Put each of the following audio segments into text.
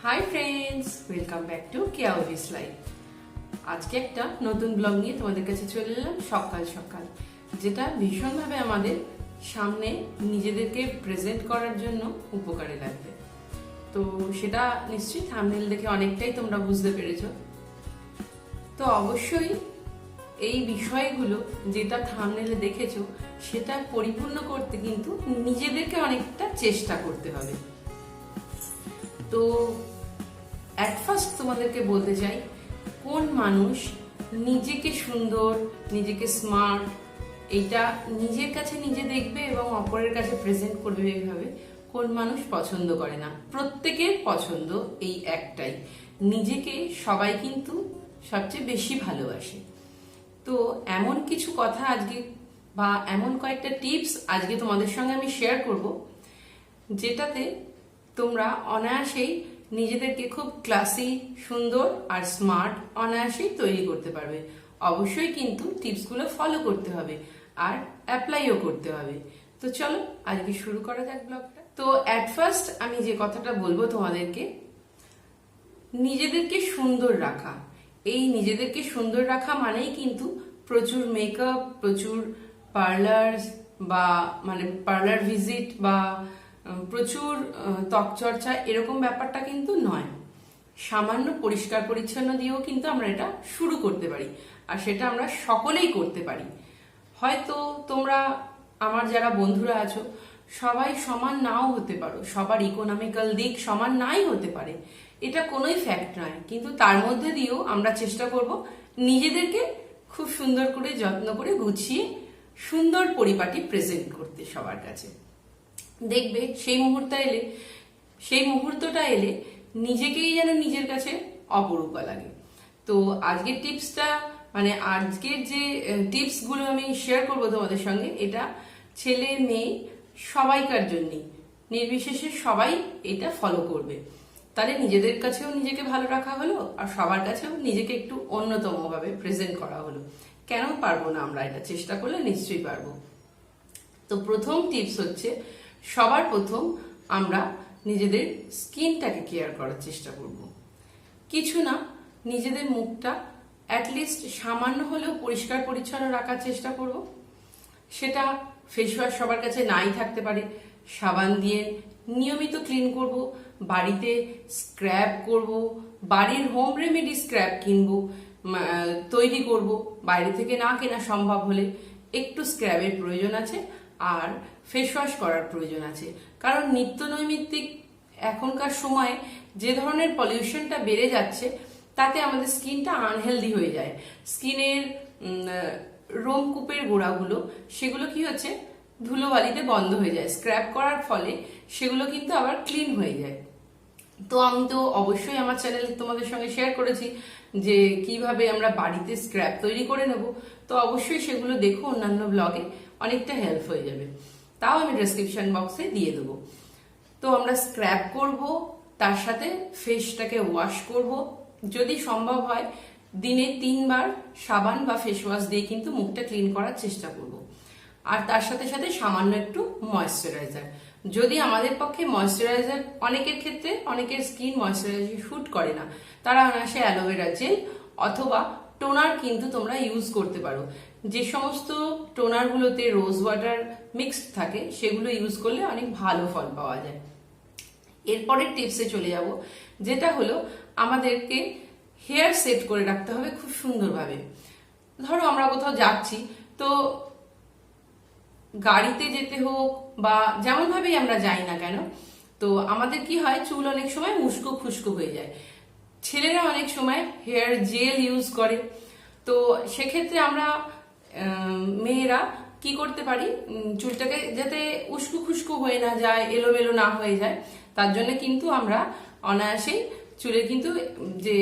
High friends, welcome back to কেয়াউরিস life. আজকে একটা নতুন ব্লগ নিয়ে তোমাদের কাছে চলে এলাম সকাল সকাল, যেটা ভীষণভাবে আমাদের সামনে নিজেদেরকে প্রেজেন্ট করার জন্য উপকারে লাগবে। তো সেটা নিশ্চয়ই থাম্বনেল দেখে অনেকটাই তোমরা বুঝতে পেরেছো। তো অবশ্যই এই বিষয়গুলো যেটা থাম্বনেলে দেখেছো সেটা পরিপূর্ণ করতে কিন্তু নিজেদেরকে অনেকটা চেষ্টা করতে হবে। তো অ্যাট ফার্স্ট তোমাদেরকে বলতে চাই, কোন মানুষ নিজেকে সুন্দর, নিজেকে স্মার্ট, এইটা নিজের কাছে নিজে দেখবে এবং অপরের কাছে প্রেজেন্ট করবে এইভাবে, কোন মানুষ পছন্দ করে না? প্রত্যেকের পছন্দ এই একটাই, নিজেকে সবাই কিন্তু সবচেয়ে বেশি ভালোবাসে। তো এমন কিছু কথা আজকে বা এমন কয়েকটা টিপস আজকে তোমাদের সঙ্গে আমি শেয়ার করব, যেটাতে তোমরা অনায়াসেই নিজেদেরকে খুব ক্লাসি, সুন্দর আর স্মার্ট অনায়াসেই তৈরি করতে পারবে। অবশ্যই কিন্তু টিপসগুলো ফলো করতে হবে আর অ্যাপ্লাইও করতে হবে। তো চলো আজকে শুরু করা যাক ব্লগটা। তো অ্যাট ফার্স্ট আমি যে কথাটা বলবো তোমাদেরকে, নিজেদেরকে সুন্দর রাখা। এই নিজেদেরকে সুন্দর রাখা মানেই কিন্তু প্রচুর মেকআপ, প্রচুর পার্লার বা পার্লার ভিজিট বা প্রচুর ত্বক চর্চা এরকম ব্যাপারটা কিন্তু নয়। সামান্য পরিষ্কার পরিচ্ছন্ন দিয়েও কিন্তু আমরা এটা শুরু করতে পারি, আর সেটা আমরা সকলেই করতে পারি। হয়তো তোমরা আমার যারা বন্ধুরা আছো সবাই সমান নাও হতে পারো, সবার ইকোনমিক্যাল দিক সমান নাই হতে পারে, এটা কোনোই ফ্যাক্ট নয়। কিন্তু তার মধ্যে দিয়েও আমরা চেষ্টা করব নিজেদেরকে খুব সুন্দর করে যত্ন করে গুছিয়ে সুন্দর পরিপাটি প্রেজেন্ট করতে সবার কাছে। দেখবে সেই মুহূর্তটা এলে নিজেকেই যেন নিজের কাছে অপরূপা লাগে। তো আজকের টিপসটা আজকের যে টিপসগুলো আমি শেয়ার করব তোমাদের সঙ্গে, এটা ছেলে মেয়ে সবাইকার জন্যই, নির্বিশেষে সবাই এটা ফলো করবে। তাহলে নিজেদের কাছেও নিজেকে ভালো রাখা হলো আর সবার কাছেও নিজেকে একটু অন্যতম ভাবে প্রেজেন্ট করা হলো। কেন পারবো না? আমরা এটা চেষ্টা করলে নিশ্চয়ই পারবো। তো প্রথম টিপস হচ্ছে, সবার প্রথম আমরা নিজেদের স্কিনটাকে কেয়ার করার চেষ্টা করব। কিছু না, নিজেদের মুখটা অ্যাটলিস্ট সামান্য হলেও পরিষ্কার পরিচ্ছন্ন রাখার চেষ্টা করব। সেটা ফেস ওয়াশ সবার কাছে নাই থাকতে পারে, সাবান দিয়ে নিয়মিত ক্লিন করব, বাড়িতে স্ক্র্যাব করব, বাড়ির হোম রেমেডি স্ক্র্যাব কিনবো, তৈরি করব, বাইরে থেকে না কেনা সম্ভব হলে। একটু স্ক্র্যাবের প্রয়োজন আছে আর ফেস ওয়াশ করার প্রয়োজন আছে, কারণ নিত্য নৈমিত্তিক এখনকার সময়ে যে ধরনের পলিউশনটা বেড়ে যাচ্ছে তাতে আমাদের স্কিনটা আনহেলদি হয়ে যায়। স্কিনের রোমকূপের গোড়াগুলো সেগুলো কি হচ্ছে, ধুলোবালিতে বন্ধ হয়ে যায়, স্ক্র্যাব করার ফলে সেগুলো কিন্তু আবার ক্লিন হয়ে যায়। তো আমি তো অবশ্যই আমার চ্যানেলে তোমাদের সঙ্গে শেয়ার করেছি যে কিভাবে আমরা বাড়িতে স্ক্র্যাব তৈরি করে নেব। তো অবশ্যই সেগুলো দেখো, অন্যান্য ব্লগে অনেকটা হেল্প হয়ে যাবে, তাও আমি ডেসক্রিপশন বক্সে দিয়ে দেবো। তো আমরা স্ক্র্যাব করব, তার সাথে ফেসটাকে ওয়াশ করব, যদি সম্ভব হয় দিনে 3 বার সাবান বা ফেস ওয়াশ দিয়ে কিন্তু মুখটা ক্লিন করার চেষ্টা করব। আর তার সাথে সাথে সামান্য একটু ময়েশ্চারাইজার, যদি আমাদের পক্ষে ময়েশ্চারাইজার, অনেকের ক্ষেত্রে অনেকের স্কিন ময়েশ্চারাইজার শুট করে না, তারা অনায়াসে অ্যালোভেরা জেল অথবা টোনার কিন্তু তোমরা ইউজ করতে পারো। যে সমস্ত টোনারগুলোতে রোজ ওয়াটার মিক্সড থাকে সেগুলো ইউজ করলে অনেক ভালো ফল পাওয়া যায়। এরপরের টিপসে চলে যাব, যেটা হলো আমাদেরকে হেয়ার সেট করে রাখতে হবে খুব সুন্দরভাবে। ধরো আমরা কোথাও যাচ্ছি, তো গাড়িতে যেতে হোক বা যেমন ভাবেই আমরা যাই না কেন, তো আমাদের কি হয়, চুল অনেক সময় উস্কো খুস্কো হয়ে যায়। ছেলেরা অনেক সময় হেয়ার জেল ইউজ করে, তো সেক্ষেত্রে আমরা মেয়েরা কি করতে পারি, চুলটাকে যাতে উস্কো খুস্কো হয়ে না যায়, এলোমেলো না হয়ে যায়, তার জন্য কিন্তু আমরা অনায়াসেই চুলে কিন্তু যে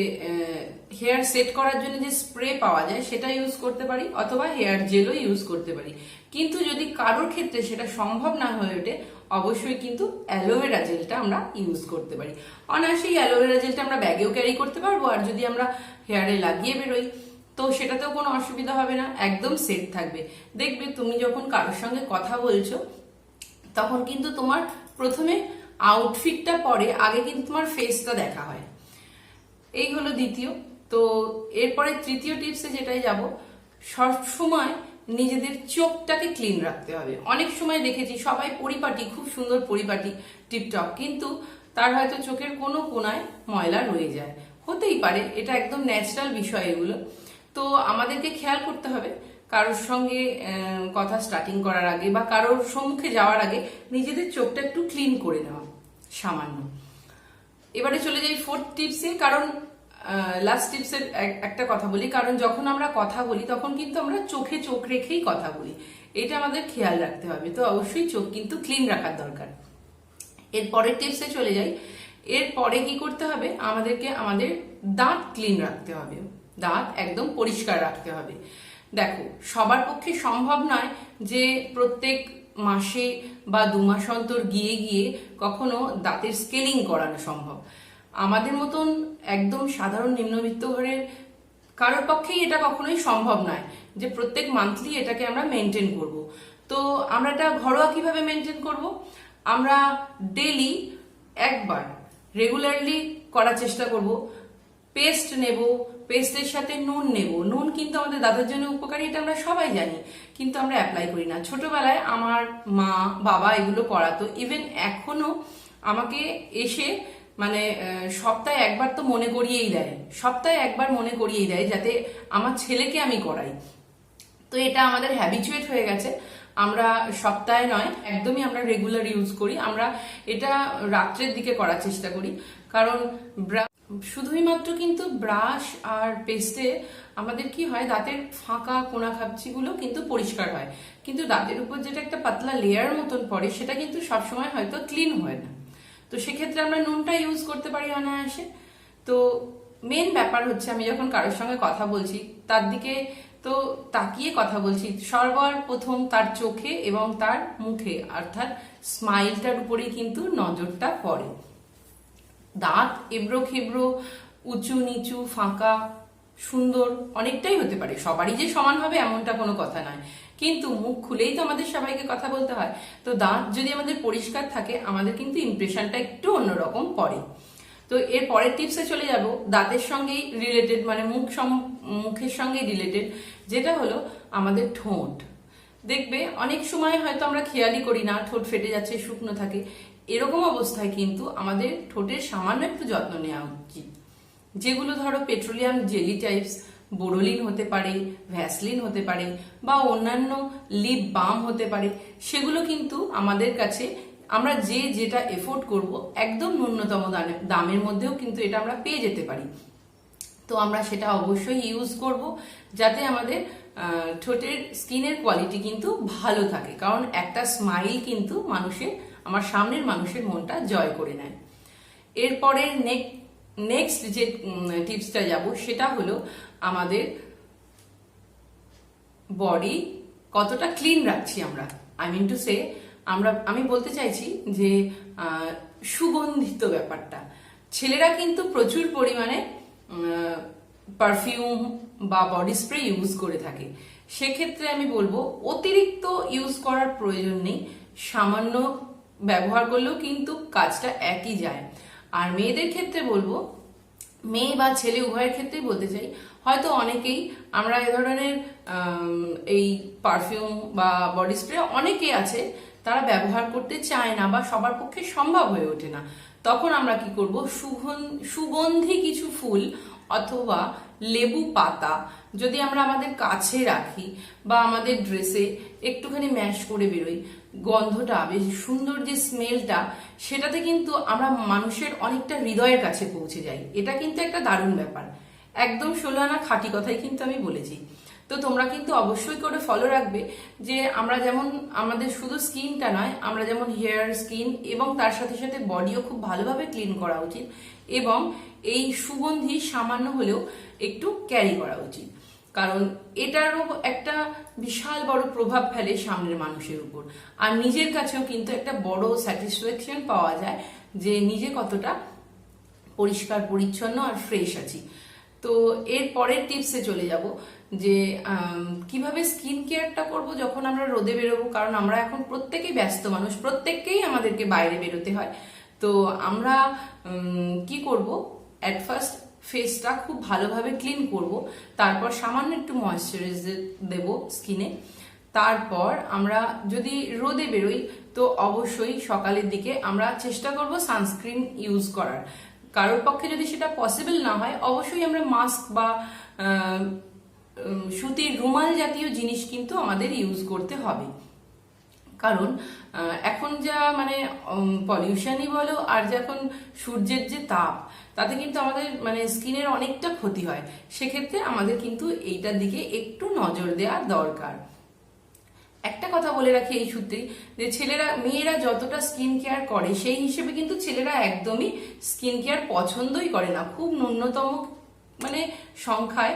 হেয়ার সেট করার জন্য যে স্প্রে পাওয়া যায় সেটা ইউজ করতে পারি, অথবা হেয়ার জেলও ইউজ করতে পারি। কিন্তু যদি কারোর ক্ষেত্রে সেটা সম্ভব না হয়ে ওঠে, অবশ্যই কিন্তু অ্যালোভেরা জেলটা আমরা ইউজ করতে পারি। অনায়াসেই অ্যালোভেরা জেলটা আমরা ব্যাগেও ক্যারি করতে পারবো, আর যদি আমরা হেয়ারে লাগিয়ে বেরোই তো সেটাতেও কোনো অসুবিধা হবে না, একদম সেট থাকবে। দেখবে তুমি যখন কারোর সঙ্গে কথা বলছো তখন কিন্তু তোমার প্রথমে আউটফিটটা পরে আগে কিন্তু তোমার ফেসটা দেখা হয়। এই হলো দ্বিতীয়। তো এরপরে তৃতীয় টিপসে যেটাই যাব, সবসময় নিজেদের চোখটাকে ক্লিন রাখতে হবে। অনেক সময় দেখেছি সবাই পরিপাটি, খুব সুন্দর পরিপাটি, টিপটপ, কিন্তু তার হয়তো চোখের কোনো কোনায় ময়লা রয়ে যায়। হতেই পারে, এটা একদম ন্যাচারাল বিষয় এগুলো। তো আমাদেরকে খেয়াল করতে হবে কারোর সঙ্গে কথা স্টার্টিং করার আগে বা কারোর সম্মুখে যাওয়ার আগে নিজেদের চোখটা একটু ক্লিন করে নেওয়া সামান্য। এবারে চলে যাই ফোর্থ টিপসে। কারণ লাস্ট টিপসের একটা কথা বলি, কারণ যখন আমরা কথা বলি তখন কিন্তু আমরা চোখে চোখ রেখেই কথা বলি, এটা আমাদের খেয়াল রাখতে হবে। তো অবশ্যই চোখ কিন্তু ক্লিন রাখার দরকার। এর পরের টিপসে চলে যাই। এরপরে কি করতে হবে, আমাদেরকে আমাদের দাঁত ক্লিন রাখতে হবে, দাঁত একদম পরিষ্কার রাখতে হবে। দেখো, সবার পক্ষে সম্ভব নয় যে প্রত্যেক মাসে বা 2 মাস অন্তর গিয়ে গিয়ে কখনো দাঁতের স্কেলিং করানো সম্ভব। আমাদের মতন একদম সাধারণ নিম্নবিত্ত ঘরের কারোর পক্ষেই এটা কখনোই সম্ভব নয় যে প্রত্যেক মান্থলি এটাকে আমরা মেনটেন করব। তো আমরা এটা ঘরোয়া কিভাবে মেনটেন করব, আমরা ডেলি একবার রেগুলারলি করার চেষ্টা করব। পেস্ট নেব, পেস্টের সাথে নুন নেব। নুন কিন্তু আমাদের দাঁতের জন্য উপকারী, এটা আমরা সবাই জানি, কিন্তু আমরা অ্যাপ্লাই করি না। ছোটবেলায় আমার মা বাবা এগুলো করাতো, ইভেন এখনো আমাকে এসে মানে সপ্তাহে একবার তো মনে করিয়েই দেয়, সপ্তাহে একবার মনে করিয়েই দেয় যাতে আমার ছেলেকে আমি করাই। তো এটা আমাদের হ্যাবিচুয়েট হয়ে গেছে, আমরা সপ্তাহে নয়, একদমই আমরা রেগুলার ইউজ করি। আমরা এটা রাত্রের দিকে করার চেষ্টা করি, কারণ শুধুই মাত্র কিন্তু ব্রাশ আর পেস্টে আমাদের কি হয়, দাঁতের ফাঁকা কোনা খাপচিগুলো কিন্তু পরিষ্কার হয়, কিন্তু দাঁতের উপর যেটা একটা পাতলা লেয়ার মতন পড়ে সেটা কিন্তু সবসময় হয়তো ক্লিন হয় না। তো সেক্ষেত্রে আমরা নুনটা ইউজ করতে পারি অনায়াসে। তো মেন ব্যাপার হচ্ছে, আমি যখন কারোর সঙ্গে কথা বলছি তার দিকে তো তাকিয়ে কথা বলছি, সর্বর প্রথম তার চোখে এবং তার মুখে, অর্থাৎ স্মাইলটার উপরেই কিন্তু নজরটা পড়ে। দাঁত এবড়ো খেবড়ো, উঁচু নিচু, ফাঁকা, সুন্দর অনেকটাই হতে পারে, সবারই যে সমান হবে এমনটা কোনো কথা নয়, কিন্তু মুখ খুলেই তো আমাদের সবাইকে কথা বলতে হয়। তো দাঁত যদি আমাদের পরিষ্কার থাকে আমাদের কিন্তু ইমপ্রেশনটা একটু অন্যরকম পড়ে। তো এর পরের টিপসে চলে যাব, দাঁতের সঙ্গেই রিলেটেড, মানে মুখের সঙ্গে রিলেটেড, যেটা হলো আমাদের ঠোঁট। দেখবে অনেক সময় হয়তো আমরা খেয়ালই করি না, ঠোঁট ফেটে যাচ্ছে, শুকনো থাকে, এরকম অবস্থায় কিন্তু আমাদের ঠোঁটের সামান্য একটু যত্ন নেওয়া উচিত। যেগুলো ধরো পেট্রোলিয়াম জেলি টাইপস, বোরোলিন হতে পারে, ভ্যাসলিন হতে পারে, বা অন্যান্য লিপ বাম হতে পারে, সেগুলো কিন্তু আমাদের কাছে আমরা যেটা এফোর্ড করব একদম ন্যূনতম দামের মধ্যেও কিন্তু এটা আমরা পেয়ে যেতে পারি। তো আমরা সেটা অবশ্যই ইউজ করব যাতে আমাদের ঠোঁটের স্কিনের কোয়ালিটি কিন্তু ভালো থাকে, কারণ একটা স্মাইল কিন্তু আমার সামনের মানুষের মনটা জয় করে নেয়। এরপরে নেক্সট যে টিপসটা যাব সেটা হলো আমাদের বডি কতটা ক্লিন রাখছি আমরা, আই মিন টু সে, আমি বলতে চাইছি যে সুগন্ধিত ব্যাপারটা। ছেলেরা কিন্তু প্রচুর পরিমাণে পারফিউম বা বডি স্প্রে ইউজ করে থাকে, সেক্ষেত্রে আমি বলবো অতিরিক্ত ইউজ করার প্রয়োজন নেই, সামান্য ব্যবহার করলেও কিন্তু কাজটা একই যায়। আর মেয়েদের ক্ষেত্রে বলবো, মেয়ে বা ছেলে উভয়ের ক্ষেত্রেই বলতে চাই, হয়তো অনেকেই আমরা এ ধরনের এই পারফিউম বা বডি স্প্রে অনেকেই আছে তারা ব্যবহার করতে চায় না বা সবার পক্ষে সম্ভব হয়ে ওঠে না। তখন আমরা কি করব, সুগন্ধি কিছু ফুল অথবা লেবু পাতা যদি আমরা আমাদের কাছে রাখি বা আমাদের ড্রেসে একটুখানি ম্যাশ করে বেরোই, গন্ধটা বেশ সুন্দর, যে স্মেলটা, সেটাতে কিন্তু আমরা মানুষের অনেকটা হৃদয়ের কাছে পৌঁছে যাই। এটা কিন্তু একটা দারুণ ব্যাপার, একদম 16 আনা খাঁটি কথাই কিন্তু আমি বলেছি। তো তোমরা কিন্তু অবশ্যই করে ফলো রাখবে যে আমরা যেমন আমাদের শুধু স্কিনটা নয়, আমরা যেমন হেয়ার, স্কিন এবং তার সাথে সাথে বডিও খুব ভালোভাবে ক্লিন করা উচিত, এবং এই সুগন্ধি সামান্য হলেও একটু ক্যারি করা উচিত, কারণ এটারও একটা বিশাল বড় প্রভাব ফেলে সামনের মানুষের উপর। আর নিজের কাছেও কিন্তু একটা বড় স্যাটিসফ্যাকশন পাওয়া যায় যে নিজে কতটা পরিষ্কার পরিচ্ছন্ন আর ফ্রেশ আছি। তো এর পরের টিপসে চলে যাব যে কিভাবে স্কিন কেয়ারটা করব যখন আমরা রোদে বেরোবো, কারণ আমরা এখন প্রত্যেকেই ব্যস্ত মানুষ, প্রত্যেককেই আমাদেরকে বাইরে বেরোতে হয়। তো আমরা কি করব, অ্যাট ফার্স্ট ফেসটা খুব ভালোভাবে ক্লিন করব, তারপর সামান্য একটু ময়েশ্চারাইজার দেব স্কিনে। তারপর আমরা যদি রোদে বেরোই তো অবশ্যই সকালের দিকে আমরা চেষ্টা করব সানস্ক্রিন ইউজ করার। কারোর পক্ষে যদি সেটা পসিবল না হয়, অবশ্যই আমরা মাস্ক বা সুতির রুমাল জাতীয় জিনিস কিন্তু আমাদের ইউজ করতে হবে। কারণ এখন যা মানে পলিউশনই বলো আর যখন সূর্যের যে তাপ, তাতে কিন্তু আমাদের মানে স্কিনের অনেকটা ক্ষতি হয়। সেক্ষেত্রে আমাদের কিন্তু এইটার দিকে একটু নজর দেওয়া দরকার। একটা কথা বলে রাখি এই সূত্রে, যে মেয়েরা যতটা স্কিন কেয়ার করে সেই হিসেবে কিন্তু ছেলেরা একদমই স্কিন কেয়ার পছন্দই করে না। খুব ন্যূনতম মানে সংখ্যায়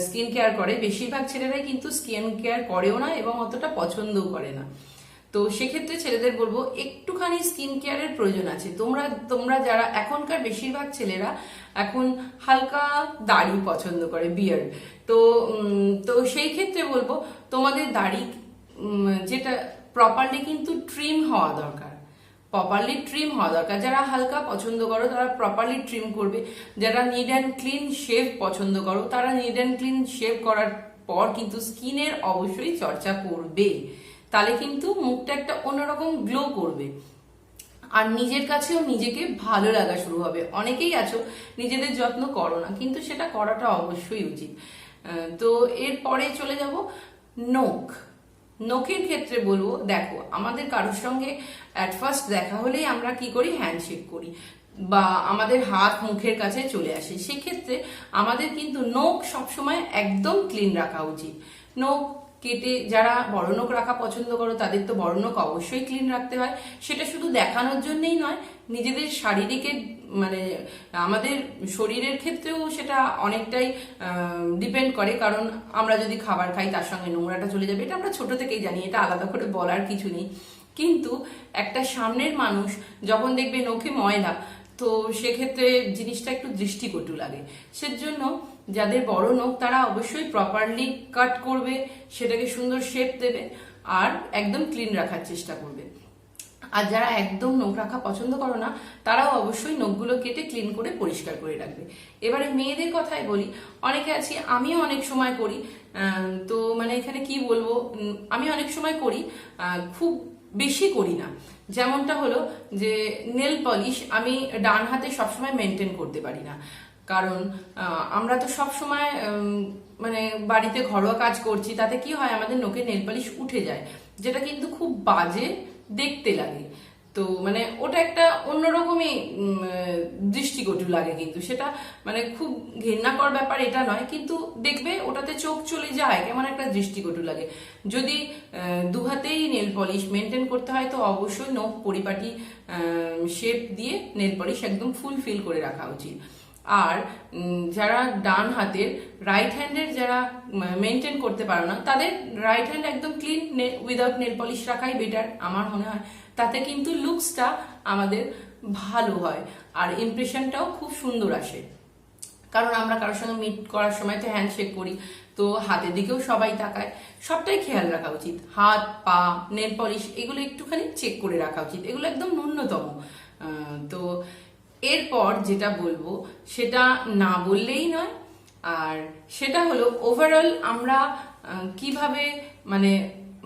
স্কিন কেয়ার করে, বেশিরভাগ ছেলেরাই কিন্তু স্কিন কেয়ার করেও না এবং অতটা পছন্দও করে না। তো সেক্ষেত্রে ছেলেদের বলবো একটুখানি স্কিন কেয়ারের প্রয়োজন আছে। তোমরা যারা এখনকার বেশিরভাগ ছেলেরা এখন হালকা দাড়ি পছন্দ করে, বিয়ার্ড। তো সেই ক্ষেত্রে বলবো তোমাদের দাড়ি যেটা প্রপারলি কিন্তু ট্রিম হওয়া দরকার, প্রপারলি ট্রিম হওয়া দরকার। যারা হালকা পছন্দ করো তারা প্রপারলি ট্রিম করবে, যারা নিড অ্যান্ড ক্লিন শেভ পছন্দ করো তারা নিড অ্যান্ড ক্লিন শেভ করার পর কিন্তু স্কিনের অবশ্যই চর্চা করবে, তাহলে কিন্তু মুখটা একটা অন্যরকম গ্লো করবে আর নিজের কাছেও নিজেকে ভালো লাগা শুরু হবে। অনেকেই আছো নিজেদের যত্ন করো না, কিন্তু সেটা করাটা অবশ্যই উচিত। তো এরপরে চলে যাব নখের ক্ষেত্রে বলবো, দেখো আমাদের কারোর সঙ্গে অ্যাট ফার্স্ট দেখা হলেই আমরা কি করি, হ্যান্ডশেক করি বা আমাদের হাত মুখের কাছে চলে আসে। সেক্ষেত্রে আমাদের কিন্তু নখ সবসময় একদম ক্লিন রাখা উচিত। নখ কেটে, যারা বড় নখ রাখা পছন্দ করো তাদের তো বড় নখ অবশ্যই ক্লিন রাখতে হয়। সেটা শুধু দেখানোর জন্যই নয়, নিজেদের শারীরিকের মানে আমাদের শরীরের ক্ষেত্রেও সেটা অনেকটাই ডিপেন্ড করে। কারণ আমরা যদি খাবার খাই তার সঙ্গে নোংরাটা চলে যাবে, এটা আমরা ছোট থেকেই জানি, এটা আলাদা করে বলার কিছু নেই। কিন্তু একটা সামনের মানুষ যখন দেখবে নখে ময়লা, তো সেক্ষেত্রে জিনিসটা একটু দৃষ্টিকটু লাগে। সেজন্য যাদের বড় নখ তারা অবশ্যই প্রপারলি কাট করবে, সেটাকে সুন্দর শেপ দেবে আর একদম ক্লিন রাখার চেষ্টা করবে। আর যারা একদম নখ রাখা পছন্দ করো না তারাও অবশ্যই নখগুলো কেটে ক্লিন করে পরিষ্কার করে রাখবে। এবারে মেয়েদের কথাই বলি, অনেকে আছি, আমিও অনেক সময় করি। তো মানে এখানে কি বলবো, আমি অনেক সময় করি, খুব বেশি করি না। যেমনটা হলো যে নেল পলিশ আমি ডান হাতে সবসময় মেনটেন করতে পারি না, কারণ আমরা তো সব সময় মানে বাড়িতে ঘরোয়া কাজ করছি, তাতে কি হয় আমাদের নখে নেল পলিশ উঠে যায়, যেটা কিন্তু খুব বাজে দেখতে লাগে। তো মানে ওটা একটা অন্যরকমই দৃষ্টিকটু লাগে, কিন্তু সেটা মানে খুব ঘেন্নাকর ব্যাপার এটা নয়, কিন্তু দেখবে ওটাতে চোখ চলে যায়, কেমন একটা দৃষ্টিকটু লাগে। যদি দুহাতেই নেল পলিশ মেনটেন করতে হয় তো অবশ্যই নখ পরিপাটি শেপ দিয়ে নেল পলিশ একদম ফুলফিল করে রাখা উচিত। আর যারা ডান হাতের রাইট হ্যান্ডের যারা মেনটেন করতে পারো না, তাদের রাইট হ্যান্ড একদম ক্লিন উইদাউট নেল পলিশ রাখাই বেটার আমার মনে হয়। তাতে কিন্তু লুকসটা আমাদের ভালো হয় আর ইমপ্রেশনটাও খুব সুন্দর আসে। কারণ আমরা কারোর সঙ্গে মিট করার সময় তো হ্যান্ডশেক করি, তো হাতের দিকেও সবাই তাকায়, সবটাই খেয়াল রাখা উচিত। হাত, পা, নেল পলিশ এগুলো একটুখানি চেক করে রাখা উচিত, এগুলো একদম ন্যূনতম। তো এরপর যেটা বলবো সেটা না বললেই নয়, আর সেটা হলো ওভারঅল আমরা কিভাবে মানে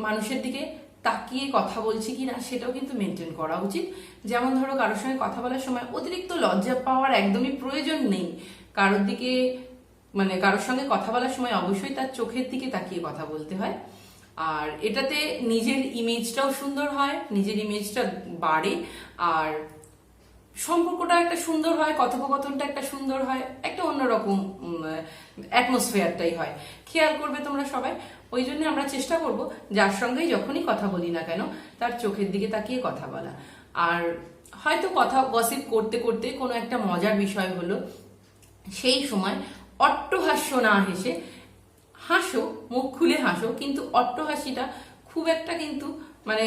মানুষের দিকে তাকিয়ে কথা বলছি কিনা সেটাও কিন্তু মেনটেন করা উচিত। যেমন ধরো কারোর সঙ্গে কথা বলার সময় অতিরিক্ত লজ্জা পাওয়ার একদমই প্রয়োজন নেই। কারোর দিকে মানে কারোর সঙ্গে কথা বলার সময় অবশ্যই তার চোখের দিকে তাকিয়ে কথা বলতে হয়, আর এটাতে নিজের ইমেজটাও সুন্দর হয়, নিজের ইমেজটা বাড়ে, আর সম্পর্কটা একটা সুন্দর হয়, কথোপকথনটা একটা সুন্দর হয়, একটা অন্যরকম অ্যাটমসফিয়ারটাই হয়। খেয়াল করবে তোমরা সবাই। ওই জন্য আমরা চেষ্টা করব যার সঙ্গেই যখনই কথা বলি না কেন তার চোখের দিকে তাকিয়ে কথা বলা। আর হয়তো কথা গসিপ করতে করতে কোনো একটা মজার বিষয় হলো, সেই সময় অট্টহাস্য না হেসে হাসো, মুখ খুলে হাসো, কিন্তু অট্টহাসিটা খুব একটা কিন্তু মানে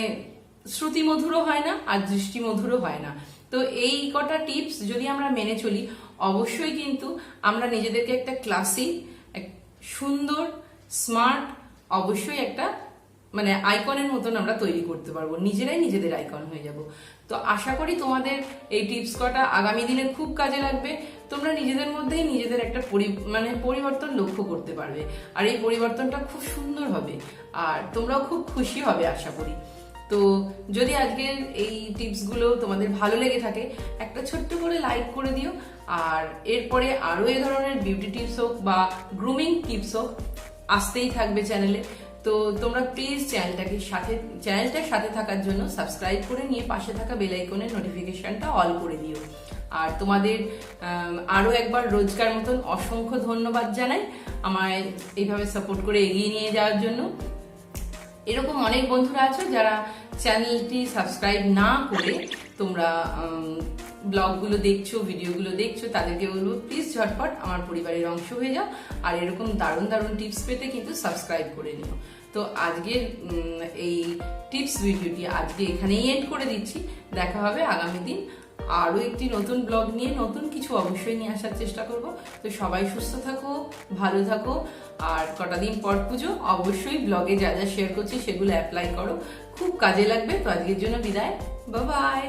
শ্রুতিমধুরও হয় না আর দৃষ্টিমধুরও হয় না। তো এই কটা টিপস যদি আমরা মেনে চলি অবশ্যই কিন্তু আমরা নিজেদেরকে একটা ক্লাসি, সুন্দর, স্মার্ট, অবশ্যই একটা মানে আইকনের মতন আমরা তৈরি করতে পারবো, নিজেরাই নিজেদের আইকন হয়ে যাব। তো আশা করি তোমাদের এই টিপস কটা আগামী দিনে খুব কাজে লাগবে। তোমরা নিজেদের মধ্যেই নিজেদের একটা পরিবর্তন লক্ষ্য করতে পারবে, আর এই পরিবর্তনটা খুব সুন্দর হবে, আর তোমরাও খুব খুশি হবে আশা করি। তো যদি আজকের এই টিপসগুলো তোমাদের ভালো লেগে থাকে, একটা ছোট্ট করে লাইক করে দিও। আর এরপরে আরও এ ধরনের বিউটি টিপস হোক বা গ্রুমিং টিপস হোক আসতেই থাকবে চ্যানেলে। তো তোমরা প্লিজ চ্যানেলটার সাথে থাকার জন্য সাবস্ক্রাইব করে নিয়ে পাশে থাকা বেল আইকনের নোটিফিকেশনটা অল করে দিও। আর তোমাদের আরও একবার রোজকার মতন অসংখ্য ধন্যবাদ জানাই আমায় এইভাবে সাপোর্ট করে এগিয়ে নিয়ে যাওয়ার জন্য। এরকম অনেক বন্ধুরা আছো যারা চ্যানেলটি সাবস্ক্রাইব না করে তোমরা ব্লগগুলো দেখছো, ভিডিওগুলো দেখছো, তাদেরকে বলবো প্লিজ ঝটপট আমার পরিবারের অংশ হয়ে যাও। আর এরকম দারুণ দারুণ টিপস পেতে কিন্তু সাবস্ক্রাইব করে নিও। তো আজকের এই টিপস ভিডিওটি আজকে এখানেই এন্ড করে দিচ্ছি। দেখা হবে আগামী দিন আরও একটি নতুন ব্লগ নিয়ে, নতুন কিছু অবশ্যই নিয়ে আসার চেষ্টা করব। তো সবাই সুস্থ থাকো, ভালো থাকো, আর কটা দিন পর পুজো, অবশ্যই ব্লগে যা যা শেয়ার করছি সেগুলো অ্যাপ্লাই করো, খুব কাজে লাগবে। তো আজকের জন্য বিদায়, বাই বাই।